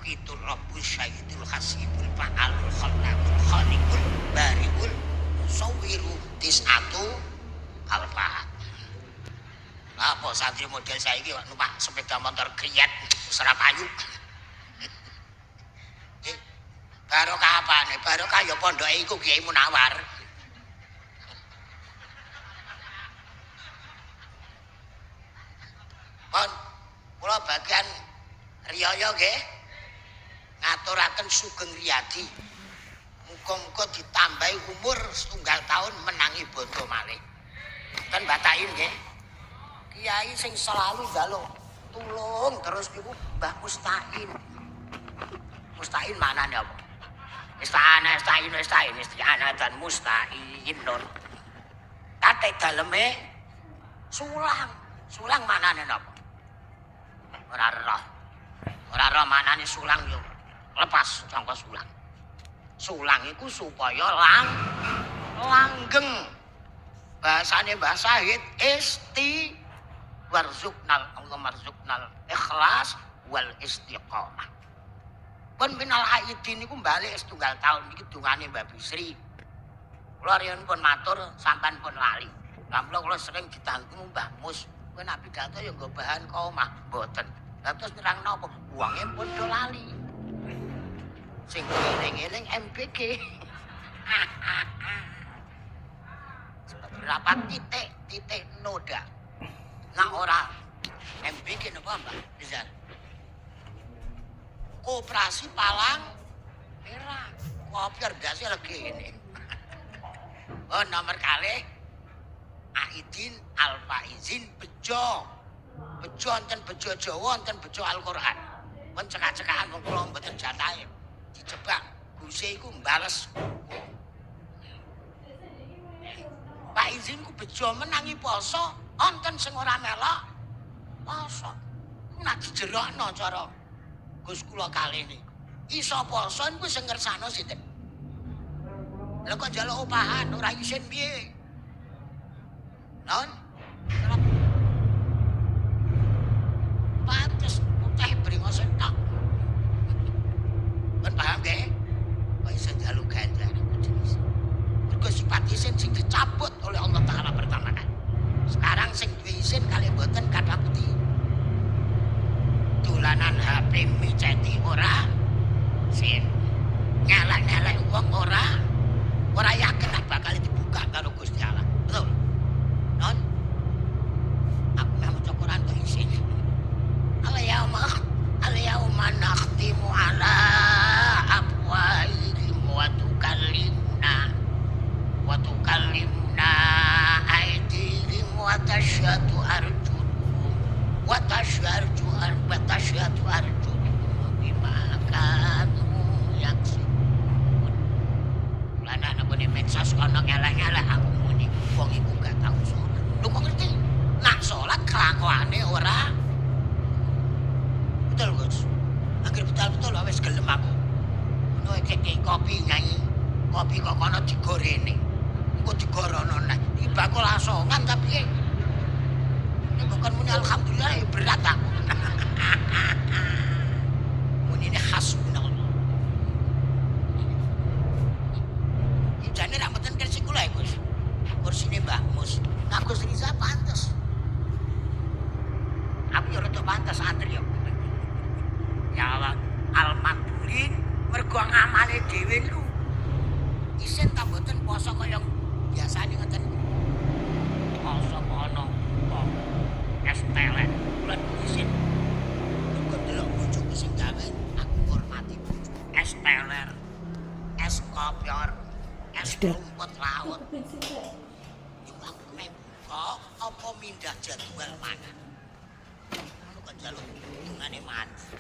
muqitur rabbus syahidul hasibul fa'alul khallaqul khaliqul bariul musawwiru tis'atu alfa. Apa santri model saiki kok numpak sepeda motor kriyet serapayu. Barokah apane? Barokah ya pondoke iku Kiai Munawar. Pon, kula bagian riyaya nggih. Ngaturaken Sugeng Riyadi. Muga-muga ditambahi umur setunggal tahun menangi bondo malih. Kan batahin nggih. Kiai sing selalu njaluk tulung terus niku Mbah Mustain. Mustain manane apa? Isti'anah dan musta'inun. Kate daleme sulang. Sulang manane napa? Ora roh manane sulang yo. Lepas sangka sulang. Sulang iku supaya langgeng. Bahasane Mbah Syahid warzuqnal ikhlas wal istiqomah. Pun minal aidin niku balik setunggal tahun iki dungane Mbak Bisri. Kula riyen pun matur sampean pun lali. Lah kula sering ditanggung Mbah Mus, kowe nek pidato ya nggo bahan omah, mboten. Lah terus nerang napa? Wonge pun do lali. Sing eling-eling MBG. Beberapa titik noda. Nah ora MBG napa Mbak Rizal? Koperasi Palang Merah. Kopi harganya lagi ini. Oh nomor kali Aidin Alfaizin Bejo. Bejo enten Bejo Jawa enten Bejo Al-Qur'an. Pun cekak-cekakan wong kula mboten jatahe. Dijebak Guse iku mbales. Pak Izin ku Bejo menangi poso, enten sing ora melok poso. Nak dijerokno cara Gus kula kali ini. Iso poso niku sing ngersano sinten? Lha kok njaluk opahan ora isin piye? Non? Pantes putih bringos entok. Ben paham nggih? Kok iso njaluk ganjar jenis. Mergo sifat isin sing dicabut oleh Allah Taala pertama kali. Sekarang sing duwe isin kali mboten kathah putih. Dolanan HP miceti ora sin nyala-nyala wong ora yakin bakal dibuka karo Gusti Allah. Betul. Non aku mau maca Quran kok isin. Al-yauma nakhtimu ala afwahihim wa tukallimuna aydihim wa tashhadu arjuluhum wa tashhadu arjuluhum bima kanu yaksibun. Lan ana bone medsos kono nyala-nyala aku muni wong iku gak tau salat. Lho kok ngerti? Nak salat kelakuane ora betul Gus. Akhir betul-betul wis gelem aku. Ono iki kopi nyanyi. Kopi kok kono digorene. Engko digorono nek iki bakul asongan tapi nek kok muni alhamdulillah berat aku. Munine hasbunallah. Jane ra mboten kursi kula Gus. Kursine Mbah Mus. Nah Gus Riza pantes. Aku yo rada pantes antri yo. Ya Allah, al-makburin mergo ngamale dhewe lu. Isin ta mboten poso kaya biasane ngoten. Poso ono kok es telek bulan isin. Kok delok bojoku sing gawe aku hormati bojo. Es teler, es kopior, es rumput laut. Iku aku kok apa mindah jadwal mangan. Ngono kok njaluk dungane mati.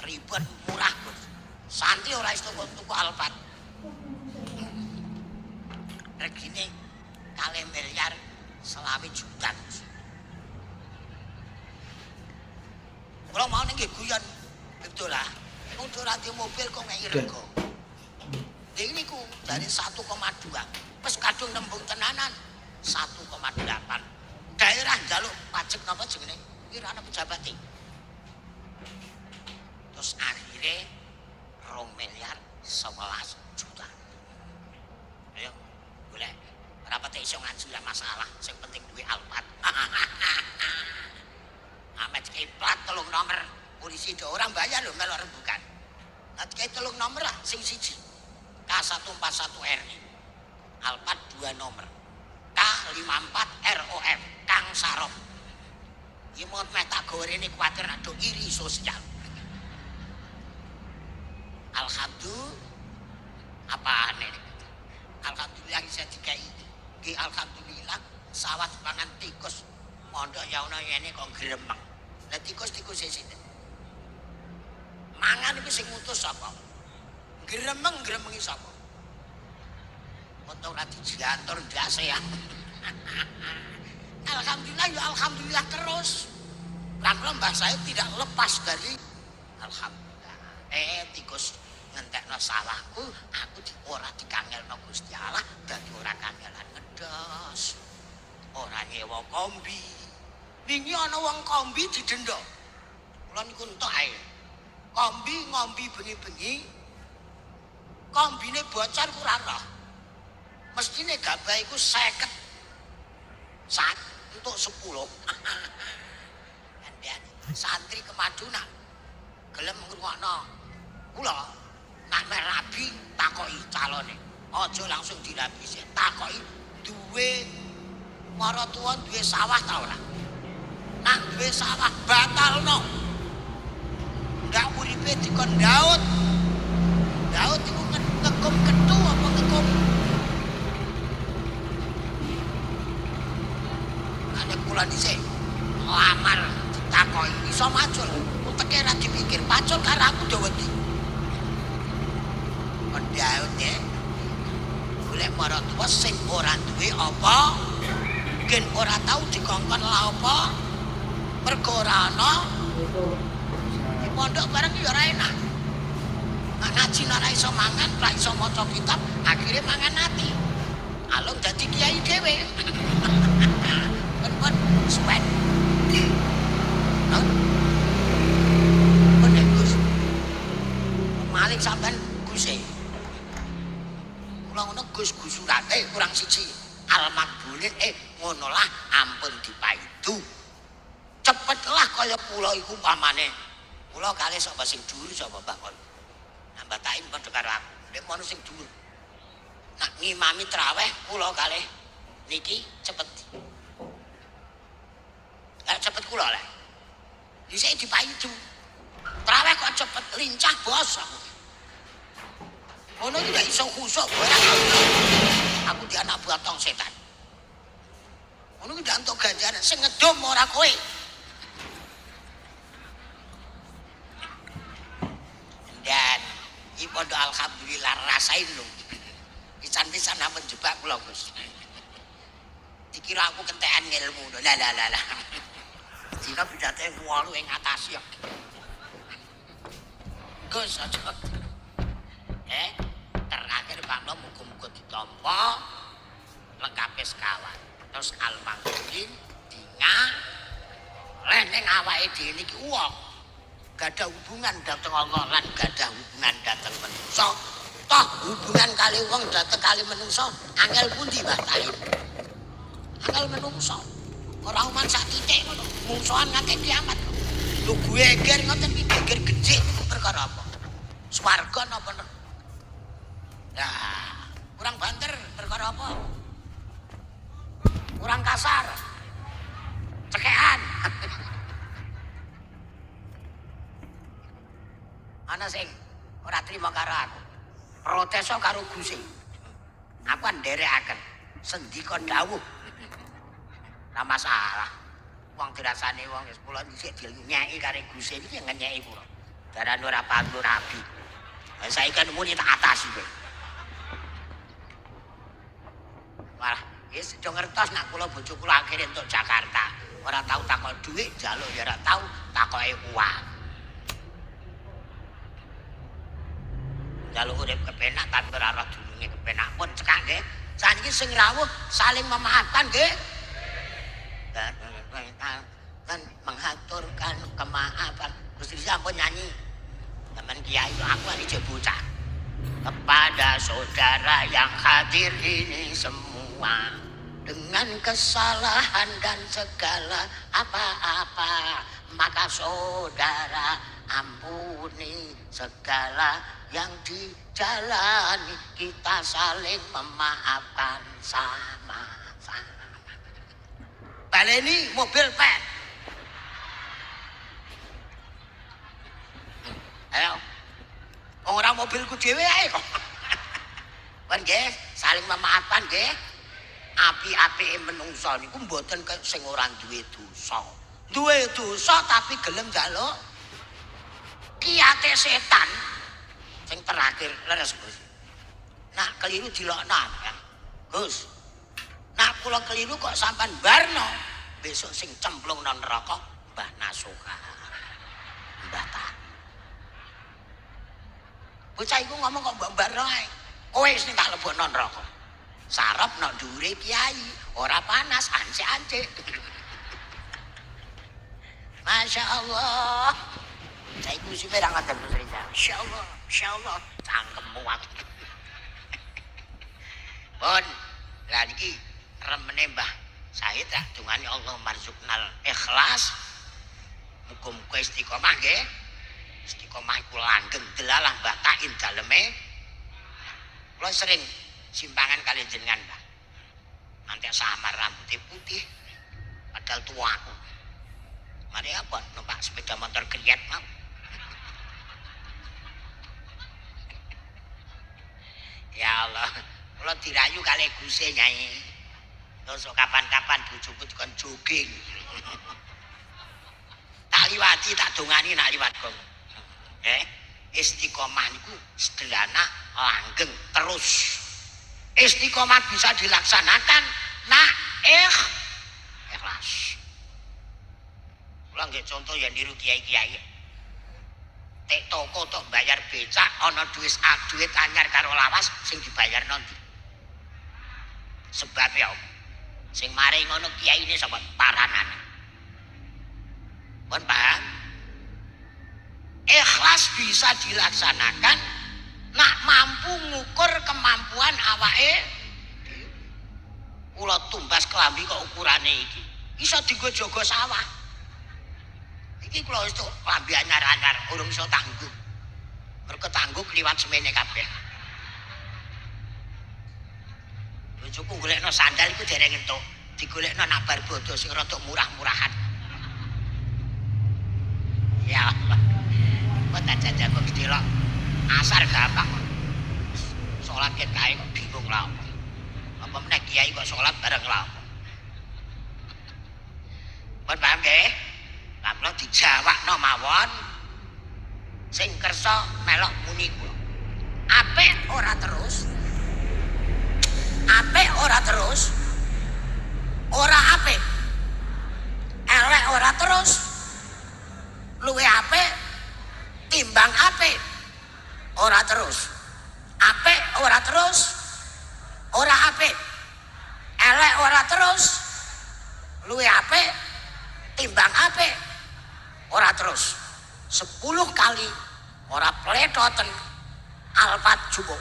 Ribet murah Gus. Santi ora iso tuku Alphard. Regine 2 miliar 20 juta. Kula mau ning guyon. Betul lah. Wong ora di mobil kok ngeki rego. Lha niku dari 1,2 wis kadung nembung tenanan 1,8. Daerah njaluk pajak napa jenenge? Iki ana pejabat iki. Terus 11 juta. Ayo, boleh. Berapa teh iso ngaji masalah. Yang penting duit Alphard. Amat kayak plat telung nomor. Polisi do orang bayar loh melok rembukan. Nanti kayak telung nomor lah, sing siji. K141R. Alphard 2 nomor. K54ROF. Kang Sarop. Ini mau tak goreng ini khawatir ada iri sosial. Alhamdulillah. Apaan ini? Alhamdulillah bisa dikai. Alhamdulillah sawah pangan tikus. Mondok ya ono ini kok gremeng. Lah tikus-tikus sini. Mangan iki sing ngutus sapa? Gremeng-gremengi sapa? Foto ora dijantor ndase ya. Alhamdulillah ya alhamdulillah terus. Lan mbah saya tidak lepas dari alhamdulillah. Tikus ngentekno sawahku, aku ora dikangelno Gusti Allah, dadi ora kangelan ngedos. Ora nyewa kombi. Wingi ana wong kombi didenda. Kula niku entuk ae. Kombi ngombi bengi-bengi. Kombine bocor kurang roh. Mestine gabah iku 50. Sak untuk 10. Dan santri ke Maduna gelem ngrungokno. Kula nak rabi takoki calone. Aja langsung dirabisi. Takoki duwe maratuwa duwe sawah ta ora? Nak duwe sawah batalno. Ndak uripe dikon Daud. Daud iku ngekum ketu apa ngekum? Nek kula dhisik lamar ditakoki iso macul. Uteke ra dipikir, pacul karo aku do wedi. Kon Daud ya. Golek maratuwa sing ora duwe apa? Gen ora tau dikongkon la apa? Mergo ora ana. Di pondok bareng ya ora enak. Ngaji ora iso mangan, ora iso maca kitab, akhirnya mangan ati. Alung dadi kiai dhewe. Ben suwen. Bener Gus. Malik sampean Guse. Kula ngono Gus Gusurate kurang siji. Almakbulin ngono lah ampun dipaidu. Cepetlah kaya kula iku pamane. Kula kalih sapa sing dhuwur sapa Mbah Kon. Nambah taim padha karo aku. Nek ono sing dhuwur. Nak ngimami traweh kula kalih niki cepet. Lah cepet kula lek. Dhisik dipaidu. Traweh kok cepet lincah bos aku. Ono tidak iso khusuk barang aku di anak buah tong setan. Ono ki ndak entuk ganjaran sing ngedom ora kowe. Dan iki padha alhamdulillah rasain lho. Pisan-pisan ampun jebak kula Gus. Dikira aku kentekan ilmu. Lah. Dina bidate 8 ing atas ya. Gus aja. Terakhir Bang muga-muga ditampa lengkape sekawan. Terus almangkulin dinga leneng awake dhewe niki wong gadah hubungan dhateng Allah lan gadah hubungan dhateng manungsa. Toh hubungan kali wong dhateng kali manungsa angel pundi Mbah Taim? Angel manungsa. Ora uman sak titik ngono. Mungsuhan ngake kiamat. Lho gue geger ngoten iki geger gedhe perkara apa? Swarga napa? Nah, kurang banter perkara apa? Kurang kasar. Cekean. Ana sing ora trima karo aku. Proteso karo Gusti. Aku nderekaken sendika dawuh. Ora masalah. Wong dirasani wong wis kula dhisik dinyeki karo Gusti iki ngenyeki kula. Darane ora pantu rabi. Lah saiki kan muni tak atasi kowe. Malah wis do ngertos nak kula bojo kula akhire entuk Jakarta. Ora tau takon dhuwit, njaluk ya ora tau takoke uang. Njaluk urip kepenak tanpa ora roh dununge kepenak pun cekak nggih. Saniki sing rawuh saling memaafkan nggih. Dan mengaturkan kemaafan. Gusti sampun nyanyi. Teman kiai aku hari bocah. kepada saudara yang hadir ini semua, dengan kesalahan dan segala apa-apa, maka saudara ampuni segala yang dijalani, kita saling memaafkan sama-sama. Baleni mobil pet. Ayo. Orang mobilku dhewe ae kok. Kan nggih, saling memaafkan nggih. Api-apike menungso niku mboten sing ora duwe dosa. Duwe dosa tapi gelem njaluk kiyate setan. Sing terakhir leres Gus. Nah, keliru dilokno ya. Gus. Nah, kula keliru kok sampean barno. Besok sing cemplung nang neraka Mbah Nasuha. Mbah Ta. Bocah iku ngomong kok mbak ae. Kowe sing tak lebokno neraka. Sarep nok dhuwure kiai, ora panas, ance-ance. Masya Allah. Saya iku sing merang ngoten Gus Reza. Insyaallah, cangkemmu aku. Pun, lah niki remene Mbah Said tak dungane Allah marzuqnal ikhlas. Muga-muga istiqomah nggih. Istiqomah iku langgeng delalah Mbah Tain daleme. Kula sering simpangan kali jenengan, Mbah. Nanti samar rambutnya putih, padahal tua aku. Mari apa numpak sepeda motor geriat mau. Ya Allah, kula dirayu kali Guse Nyai. Terus kapan-kapan bojoku dikon jogging. Tak liwati tak dongani nak liwat kok. Istiqomah niku sederhana, langgeng terus. Istiqomah bisa dilaksanakan nak ikhlas. Kula nggih contoh ya niru kiai-kiai. Tek toko tok bayar becak ana duit anyar karo lawas sing dibayar nanti. Sebab ya sing maring ngono kiai ini sapa paranan. Pun paham? Ikhlas bisa dilaksanakan nak mampu ngukur kemampuan awake. Kula tumbas kelambi kok ukurane iki. Iso dienggo jaga sawah. Iki kula wis kelambi anyar-anyar urung iso tangguh. Mergo tangguh kliwat semene kabeh. Bojoku golekno sandal iku dereng entuk. Digolekno nak bar bodo sing rada murah-murahan. Ya Allah. Kok tak jajal kok delok asar gampang. Salat ket kae kok bingung lha. Apa meneh kiai kok salat bareng lha. Pun paham nggih? Lah kula dijawabno mawon. Sing kersa melok muni kula. Apik ora terus. Apik ora terus. Ora apik. Elek ora terus. Luwe apik timbang apik. Ora terus. Apik ora terus. Ora apik. Elek ora terus. Luwe apik timbang apik. Ora terus. 10 kali ora pletoten alfat jubuk.